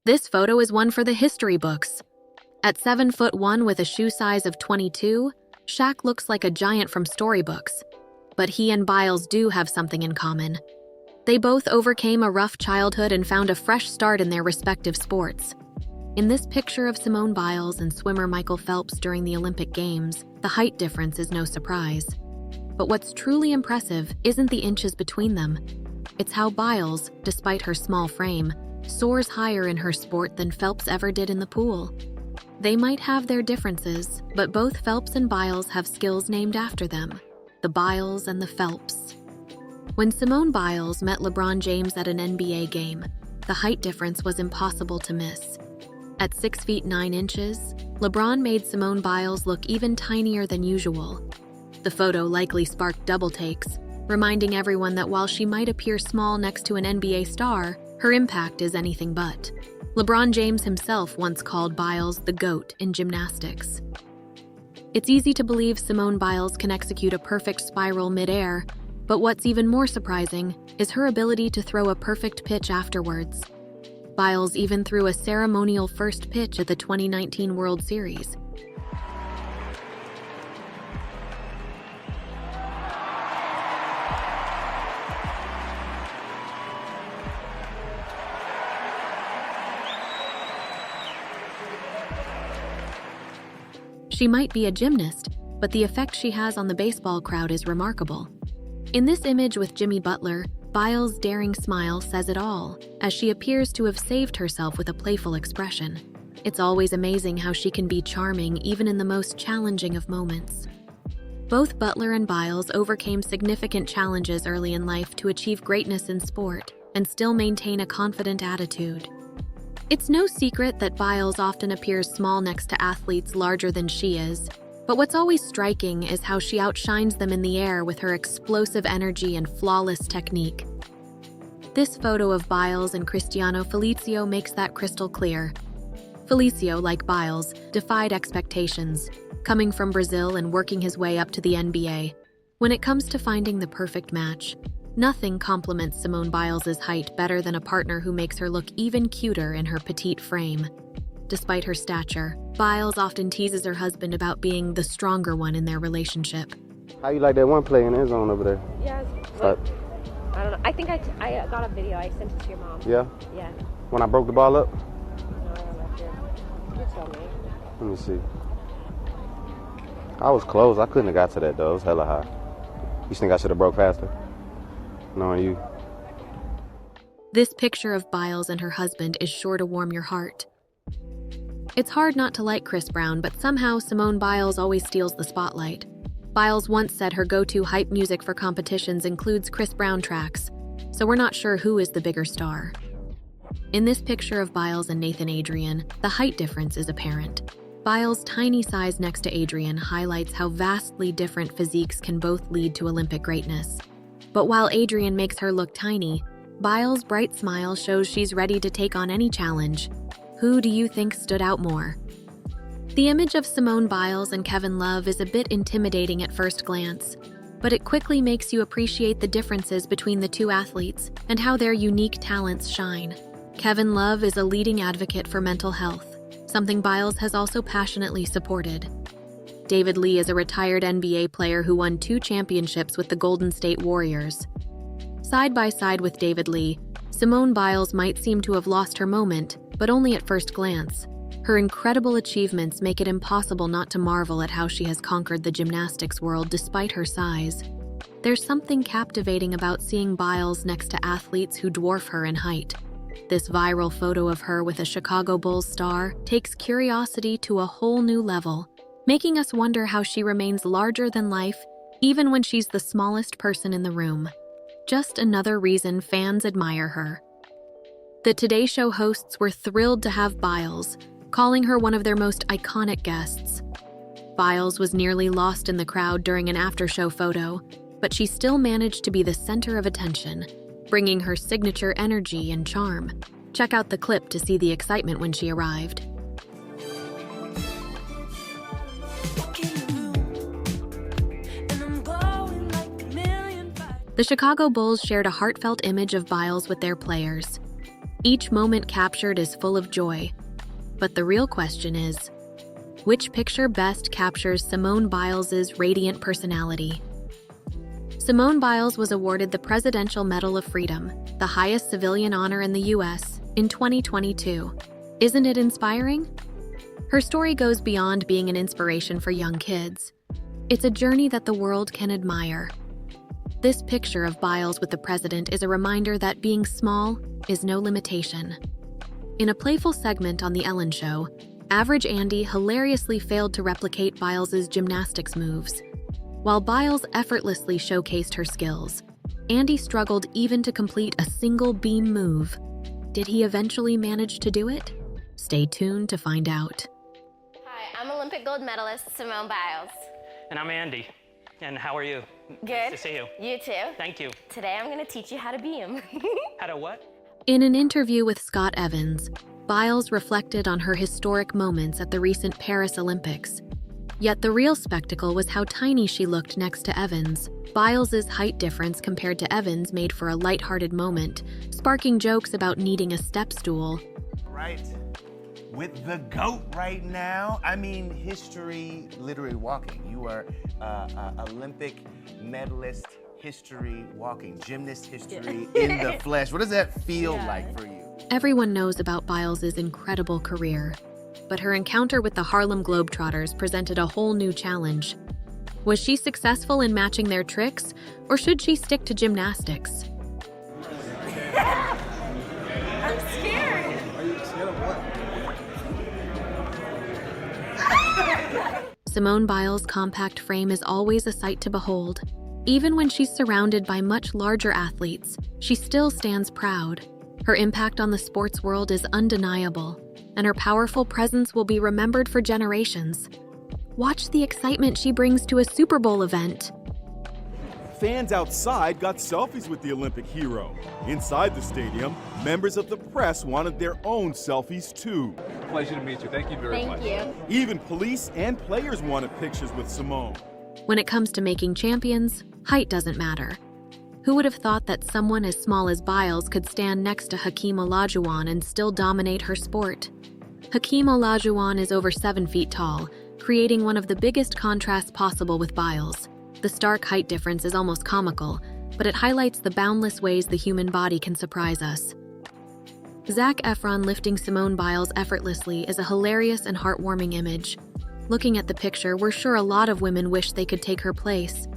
This photo is one for the history books. At 7'1" with a shoe size of 22, Shaq looks like a giant from storybooks. But he and Biles do have something in common. They both overcame a rough childhood and found a fresh start in their respective sports. In this picture of Simone Biles and swimmer Michael Phelps during the Olympic Games, the height difference is no surprise. But what's truly impressive isn't the inches between them. It's how Biles, despite her small frame, soars higher in her sport than Phelps ever did in the pool. They might have their differences, but both Phelps and Biles have skills named after them, the Biles and the Phelps. When Simone Biles met LeBron James at an NBA game, the height difference was impossible to miss. At 6 feet 9 inches, LeBron made Simone Biles look even tinier than usual. The photo likely sparked double takes, reminding everyone that while she might appear small next to an NBA star, her impact is anything but. LeBron James himself once called Biles the GOAT in gymnastics. It's easy to believe Simone Biles can execute a perfect spiral midair, but what's even more surprising is her ability to throw a perfect pitch afterwards. Biles even threw a ceremonial first pitch at the 2019 World Series. She might be a gymnast, but the effect she has on the baseball crowd is remarkable. In this image with Jimmy Butler, Biles' daring smile says it all, as she appears to have saved herself with a playful expression. It's always amazing how she can be charming even in the most challenging of moments. Both Butler and Biles overcame significant challenges early in life to achieve greatness in sport and still maintain a confident attitude. It's no secret that Biles often appears small next to athletes larger than she is, but what's always striking is how she outshines them in the air with her explosive energy and flawless technique. This photo of Biles and Cristiano Felicio makes that crystal clear. Felicio, like Biles, defied expectations, coming from Brazil and working his way up to the NBA. When it comes to finding the perfect match, nothing complements Simone Biles' height better than a partner who makes her look even cuter in her petite frame. Despite her stature, Biles often teases her husband about being the stronger one in their relationship. How you like that one play in the end zone over there? Yeah, I don't know. I think I got a video. I sent it to your mom. Yeah? Yeah. When I broke the ball up? No, I don't know. You tell me. Let me see. I was close. I couldn't have got to that, though. It was hella high. You think I should have broke faster? Knowing you. This picture of Biles and her husband is sure to warm your heart. It's hard not to like Chris Brown, but somehow Simone Biles always steals the spotlight. Biles once said her go-to hype music for competitions includes Chris Brown tracks, so we're not sure who is the bigger star. In this picture of Biles and Nathan Adrian, the height difference is apparent. Biles' tiny size next to Adrian highlights how vastly different physiques can both lead to Olympic greatness. But while Adrian makes her look tiny, Biles' bright smile shows she's ready to take on any challenge. Who do you think stood out more? The image of Simone Biles and Kevin Love is a bit intimidating at first glance, but it quickly makes you appreciate the differences between the two athletes and how their unique talents shine. Kevin Love is a leading advocate for mental health, something Biles has also passionately supported. David Lee is a retired NBA player who won 2 championships with the Golden State Warriors. Side by side with David Lee, Simone Biles might seem to have lost her moment, but only at first glance. Her incredible achievements make it impossible not to marvel at how she has conquered the gymnastics world despite her size. There's something captivating about seeing Biles next to athletes who dwarf her in height. This viral photo of her with a Chicago Bulls star takes curiosity to a whole new level, making us wonder how she remains larger than life even when she's the smallest person in the room. Just another reason fans admire her. The Today Show hosts were thrilled to have Biles, calling her one of their most iconic guests. Biles was nearly lost in the crowd during an after-show photo, but she still managed to be the center of attention, bringing her signature energy and charm. Check out the clip to see the excitement when she arrived. The Chicago Bulls shared a heartfelt image of Biles with their players. Each moment captured is full of joy. But the real question is, which picture best captures Simone Biles' radiant personality? Simone Biles was awarded the Presidential Medal of Freedom, the highest civilian honor in the U.S., in 2022. Isn't it inspiring? Her story goes beyond being an inspiration for young kids. It's a journey that the world can admire. This picture of Biles with the president is a reminder that being small is no limitation. In a playful segment on The Ellen Show, Average Andy hilariously failed to replicate Biles' gymnastics moves. While Biles effortlessly showcased her skills, Andy struggled even to complete a single beam move. Did he eventually manage to do it? Stay tuned to find out. Hi, I'm Olympic gold medalist Simone Biles. And I'm Andy. And how are you? Good. Nice to see you. You too. Thank you. Today I'm going to teach you how to beam. How to what? In an interview with Scott Evans, Biles reflected on her historic moments at the recent Paris Olympics. Yet the real spectacle was how tiny she looked next to Evans. Biles' height difference compared to Evans made for a lighthearted moment, sparking jokes about needing a step stool. Right. With the GOAT right now, I mean, history literally walking. You are Olympic medalist history walking, gymnast history in the flesh. What does that feel like for you? Everyone knows about Biles' incredible career, but her encounter with the Harlem Globetrotters presented a whole new challenge. Was she successful in matching their tricks, or should she stick to gymnastics? I'm scared. Are you scared of what? Simone Biles' compact frame is always a sight to behold. Even when she's surrounded by much larger athletes, she still stands proud. Her impact on the sports world is undeniable, and her powerful presence will be remembered for generations. Watch the excitement she brings to a Super Bowl event. Fans outside got selfies with the Olympic hero. Inside the stadium, members of the press wanted their own selfies too. Pleasure to meet you. Thank you very much. Thank you. Even police and players wanted pictures with Simone. When it comes to making champions, height doesn't matter. Who would have thought that someone as small as Biles could stand next to Hakeem Olajuwon and still dominate her sport? Hakeem Olajuwon is over 7 feet tall, creating one of the biggest contrasts possible with Biles. The stark height difference is almost comical, but it highlights the boundless ways the human body can surprise us. Zac Efron lifting Simone Biles effortlessly is a hilarious and heartwarming image. Looking at the picture, we're sure a lot of women wish they could take her place.